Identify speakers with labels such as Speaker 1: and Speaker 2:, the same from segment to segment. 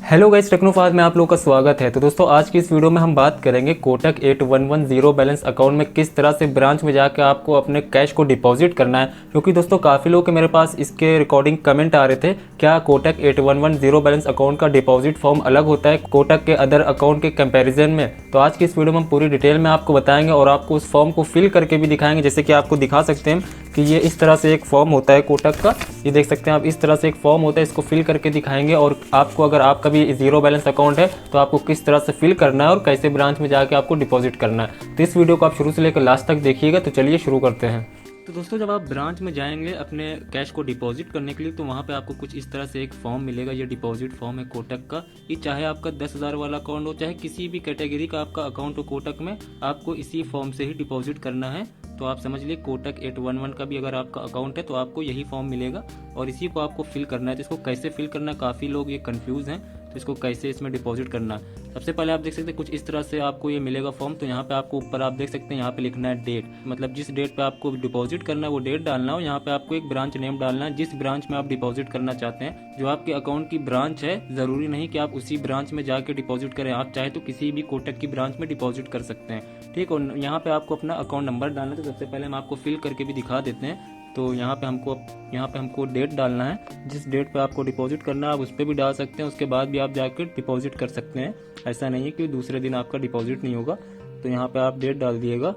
Speaker 1: Hello guys, टेक्नोफाज में आप लोगों का स्वागत है। तो दोस्तों, आज की इस वीडियो में हम बात करेंगे कोटक 8110 बैलेंस अकाउंट में किस तरह से ब्रांच में जाकर आपको अपने कैश को डिपॉजिट करना है। क्योंकि दोस्तों काफ़ी लोग के मेरे पास इसके रिकॉर्डिंग कमेंट आ रहे थे, क्या कोटक 8110 बैलेंस अकाउंट का डिपॉजिट फॉर्म अलग होता है कोटक के अदर अकाउंट के कंपेरिजन में। तो आज की इस वीडियो में हम पूरी डिटेल में आपको बताएंगे और आपको उस फॉर्म को फिल करके भी दिखाएंगे। जैसे कि आपको दिखा सकते हैं कि ये इस तरह से एक फॉर्म होता है कोटक का, ये देख सकते हैं आप, इस तरह से एक फॉर्म होता है, इसको फिल करके दिखाएंगे। और आपको अगर आपका भी जीरो बैलेंस अकाउंट है तो आपको किस तरह से फिल करना है और कैसे ब्रांच में जाके आपको डिपॉजिट करना है। तो इस वीडियो को आप शुरू से लेकर लास्ट तक देखिएगा। तो चलिए शुरू करते हैं। तो दोस्तों, जब आप ब्रांच में जाएंगे अपने कैश को डिपॉजिट करने के लिए तो वहाँ पे आपको कुछ इस तरह से एक फॉर्म मिलेगा। ये डिपॉजिट फॉर्म है कोटक का। ये चाहे आपका 10,000 वाला अकाउंट हो, चाहे किसी भी कैटेगरी का आपका अकाउंट हो कोटक में, आपको इसी फॉर्म से ही डिपॉजिट करना है। तो आप समझ लिए, कोटक 811 का भी अगर आपका अकाउंट है तो आपको यही फॉर्म मिलेगा और इसी को आपको फिल करना है। तो इसको कैसे फिल करना है, काफ़ी लोग ये कंफ्यूज हैं, तो इसको कैसे इसमें डिपॉजिट करना है। सबसे पहले आप देख सकते हैं कुछ इस तरह से आपको ये मिलेगा फॉर्म। तो यहाँ पे आपको ऊपर आप देख सकते हैं, यहाँ पे लिखना है डेट, मतलब जिस डेट पे आपको डिपॉजिट करना है वो डेट डालना हो। यहाँ पे आपको एक ब्रांच नेम डालना है, जिस ब्रांच में आप डिपॉजिट करना चाहते हैं। जो आपके अकाउंट की ब्रांच है, जरूरी नहीं कि आप उसी ब्रांच में जाके डिपॉजिट करें, आप चाहे तो किसी भी कोटक की ब्रांच में डिपॉजिट कर सकते हैं। ठीक, और यहाँ पे आपको अपना अकाउंट नंबर डालना है। तो सबसे पहले हम आपको फिल करके भी दिखा देते हैं। तो यहाँ पे हमको डेट डालना है, जिस डेट पे आपको डिपॉजिट करना है आप उस पर भी डाल सकते हैं, उसके बाद भी आप जाकर डिपॉजिट कर सकते हैं। ऐसा नहीं है कि दूसरे दिन आपका डिपॉजिट नहीं होगा। तो यहाँ पे आप डेट डाल दिएगा।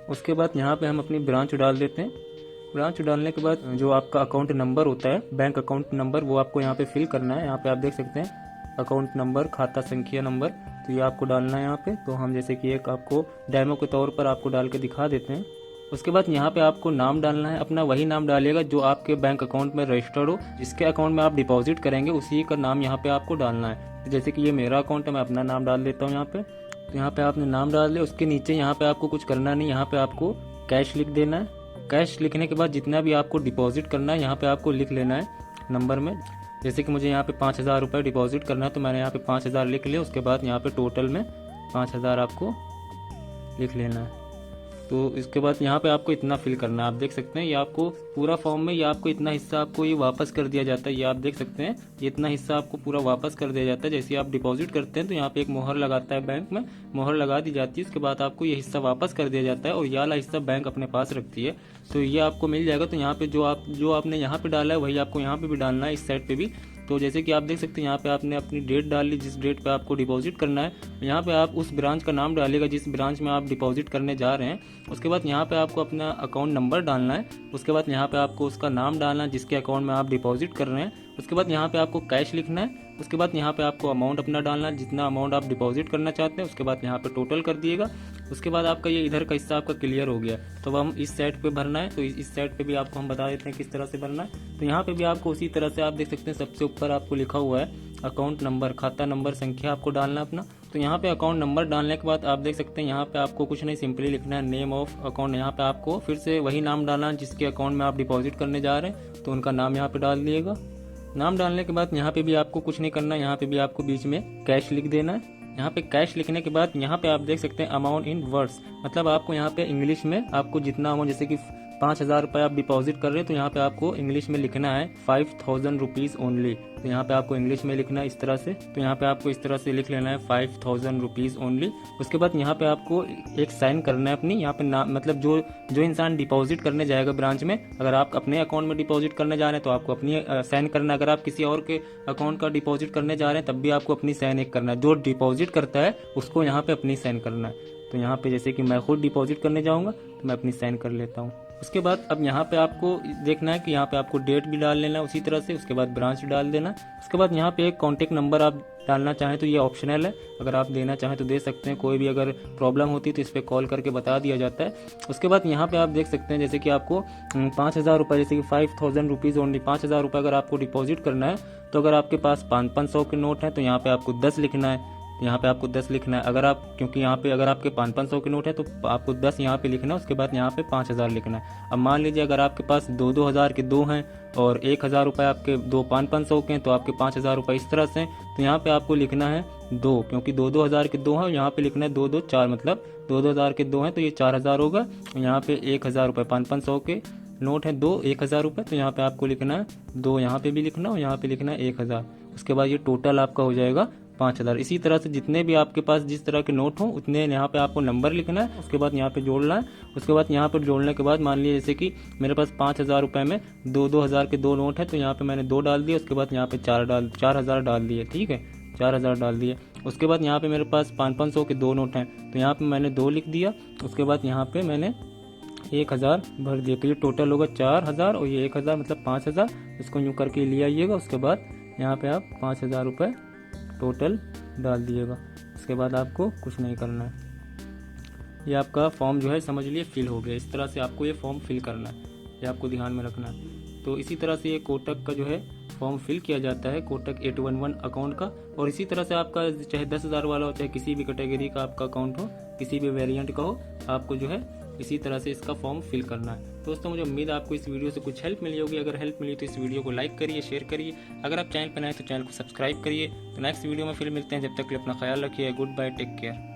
Speaker 1: उसके बाद यहाँ पे हम अपनी ब्रांच डाल देते हैं। ब्रांच डालने के बाद जो आपका अकाउंट नंबर होता है, बैंक अकाउंट नंबर, वो आपको यहाँ पे फिल करना है। यहाँ पे आप देख सकते हैं अकाउंट नंबर, खाता संख्या नंबर, तो ये आपको डालना है यहाँ पे। तो हम जैसे कि एक आपको डेमो के तौर पर आपको डाल के दिखा देते हैं। उसके बाद यहाँ पे आपको नाम डालना है, अपना वही नाम डालिएगा जो आपके बैंक अकाउंट में रजिस्टर्ड हो, जिसके अकाउंट में आप डिपॉजिट करेंगे उसी का नाम यहाँ पे आपको डालना है। तो जैसे कि ये मेरा अकाउंट है, मैं अपना नाम डाल देता हूँ यहाँ पे। तो यहाँ पे आपने नाम डाल दिया। उसके नीचे यहाँ पे आपको कुछ करना नहीं, यहाँ पे आपको कैश लिख देना है। कैश लिखने के बाद जितना भी आपको डिपॉजिट करना है यहाँ पे आपको लिख लेना है नंबर में। जैसे कि मुझे यहाँ पे 5,000 रुपये डिपॉजिट करना है तो मैंने यहाँ पे 5,000 लिख लिया। उसके बाद यहाँ पे टोटल में 5,000 आपको लिख लेना है। तो इसके बाद यहाँ पे आपको इतना फिल करना है। आप देख सकते हैं ये आपको पूरा फॉर्म में, ये आपको इतना हिस्सा आपको ये वापस कर दिया जाता है। ये आप देख सकते हैं ये इतना हिस्सा आपको पूरा वापस कर दिया जाता है। जैसे आप डिपॉजिट करते हैं तो यहाँ पे एक मोहर लगाता है, बैंक में मोहर लगा दी जाती है। उसके बाद आपको ये हिस्सा वापस कर दिया जाता है और ये वाला हिस्सा बैंक अपने पास रखती है। तो ये आपको मिल जाएगा। तो यहाँ पे जो आपने यहाँ पे डाला है वही आपको यहाँ पे भी डालना है, इस साइड पे भी। तो जैसे कि आप देख सकते हैं यहाँ पे आपने अपनी डेट डाल ली, जिस डेट पे आपको डिपॉजिट करना है। यहाँ पे आप उस ब्रांच का नाम डालिएगा जिस ब्रांच में आप डिपॉजिट करने जा रहे हैं। उसके बाद यहाँ पे आपको अपना अकाउंट नंबर डालना है। उसके बाद यहाँ पे आपको उसका नाम डालना है जिसके अकाउंट में आप डिपॉजिट कर रहे हैं। उसके बाद यहाँ पे आपको कैश लिखना है। उसके बाद यहाँ पे आपको अमाउंट अपना डालना है, जितना अमाउंट आप डिपॉजिट करना चाहते हैं। उसके बाद यहाँ पे टोटल कर दिएगा। उसके बाद आपका ये इधर का हिस्सा आपका क्लियर हो गया। तो हम इस साइड पे भरना है, तो इस साइड पे भी आपको हम बता देते हैं किस तरह से भरना है। तो यहाँ पे भी आपको उसी तरह से आप देख सकते हैं, सबसे ऊपर आपको लिखा हुआ है अकाउंट नंबर, खाता नंबर, संख्या आपको डालना है अपना। तो यहाँ पे अकाउंट नंबर डालने के बाद आप देख सकते हैं यहाँ पे आपको कुछ नहीं, सिंपली लिखना है नेम ऑफ अकाउंट। यहाँ पे आपको फिर से वही नाम डालना है जिसके अकाउंट में आप डिपॉजिट करने जा रहे हैं, तो उनका नाम यहाँ पे डाल दिएगा। नाम डालने के बाद यहाँ पे भी आपको कुछ नहीं करना है, यहाँ पे भी आपको बीच में कैश लिख देना है। यहाँ पे कैश लिखने के बाद यहाँ पे आप देख सकते हैं अमाउंट इन वर्ड्स, मतलब आपको यहाँ पे इंग्लिश में आपको जितना अमाउंट, जैसे कि 5,000 रुपये आप डिपॉजिट कर रहे हैं तो यहाँ पे आपको इंग्लिश में लिखना है 5,000 रुपीज़ ओनली। तो यहाँ पे आपको इंग्लिश में लिखना है इस तरह से। तो यहाँ पे आपको इस तरह से लिख लेना है 5,000 रुपीज़ ओनली। उसके बाद यहाँ पे आपको एक साइन करना है अपनी, यहाँ पे नाम, मतलब जो इंसान डिपॉजिट करने जाएगा ब्रांच में, अगर आप अपने अकाउंट में डिपॉजिट करने जा रहे हैं तो आपको अपनी साइन करना है। अगर आप किसी और के अकाउंट का डिपॉजिट करने जा रहे हैं तब भी आपको अपनी साइन एक करना है। जो डिपॉजिट करता है उसको यहाँ पे अपनी साइन करना है। तो यहाँ पे जैसे कि मैं खुद डिपॉजिट करने जाऊँगा तो मैं अपनी साइन कर लेता हूँ। उसके बाद अब यहाँ पे आपको देखना है कि यहाँ पे आपको डेट भी डाल लेना है उसी तरह से। उसके बाद ब्रांच डाल देना। उसके बाद यहाँ पे एक कॉन्टेक्ट नंबर आप डालना चाहें तो ये ऑप्शनल है, अगर आप देना चाहें तो दे सकते हैं। कोई भी अगर प्रॉब्लम होती है तो इस पर कॉल करके बता दिया जाता है। उसके बाद यहाँ पे आप देख सकते हैं जैसे कि आपको 5,000 रुपये, जैसे कि 5,000 रुपीज़ ओनली, 5,000 रुपये अगर आपको डिपॉजिट करना है तो अगर आपके पास 500 के नोट हैं तो यहाँ पे आपको 10 लिखना है। यहाँ पे आपको 10 लिखना है। अगर आप, क्योंकि यहाँ पे अगर आपके 500 के नोट है तो आपको 10 यहाँ पे लिखना है। उसके बाद यहाँ पे 5,000 लिखना है। अब मान लीजिए अगर आपके पास 2,000 के 2 हैं और 1,000 रुपये आपके 500 के हैं तो आपके 5,000 रुपये इस तरह से। तो यहाँ पे आपको लिखना है 2, क्योंकि 2,000 के 2 हैं, यहाँ पे लिखना है 2, 4, मतलब 2,000 के 2 हैं तो ये 4,000 होगा। यहाँ पे 1,000 रुपये, 500 के नोट है 2, 1,000 रुपये, तो यहाँ पे आपको लिखना है 2, यहाँ पे भी लिखना और यहाँ पे लिखना है 1,000। उसके बाद ये टोटल आपका हो जाएगा 5000। इसी तरह से जितने भी आपके पास जिस तरह के नोट हो उतने यहाँ पे आपको नंबर लिखना है, उसके बाद यहाँ पे जोड़ना है। उसके बाद यहाँ पर जोड़ने के बाद मान लीजिए जैसे कि मेरे पास 5000 रुपये में 2-2 हज़ार के 2 नोट है, तो यहाँ पे मैंने 2 डाल दिए, उसके बाद यहाँ पे 4,000 डाल दिए। ठीक है, 4000 डाल दिए। उसके बाद यहाँ पे मेरे पास 500 के 2 नोट हैं, तो यहाँ पे मैंने 2 लिख दिया। उसके बाद यहाँ पे मैंने 1000 भर दिया, तो ये टोटल होगा 4000 और ये 1000 मतलब 5000। इसको यूँ करके ले आइएगा। उसके बाद यहाँ पे आप 5000 रुपये टोटल डाल दिएगा। उसके बाद आपको कुछ नहीं करना है। ये आपका फॉर्म जो है समझ लिए फिल हो गया। इस तरह से आपको ये फॉर्म फिल करना है, ये आपको ध्यान में रखना है। तो इसी तरह से ये कोटक का जो है फॉर्म फिल किया जाता है, कोटक 811 अकाउंट का। और इसी तरह से आपका चाहे 10,000 वाला हो, चाहे किसी भी कैटेगरी का आपका अकाउंट हो, किसी भी वेरिएंट का हो, आपको जो है इसी तरह से इसका फॉर्म फिल करना है। दोस्तों मुझे उम्मीद है आपको इस वीडियो से कुछ हेल्प मिली होगी। अगर हेल्प मिली तो इस वीडियो को लाइक करिए, शेयर करिए। अगर आप चैनल पर नए तो चैनल को सब्सक्राइब करिए। तो नेक्स्ट वीडियो में फिर मिलते हैं। जब तक के लिए अपना ख्याल रखिए। Good bye, take care.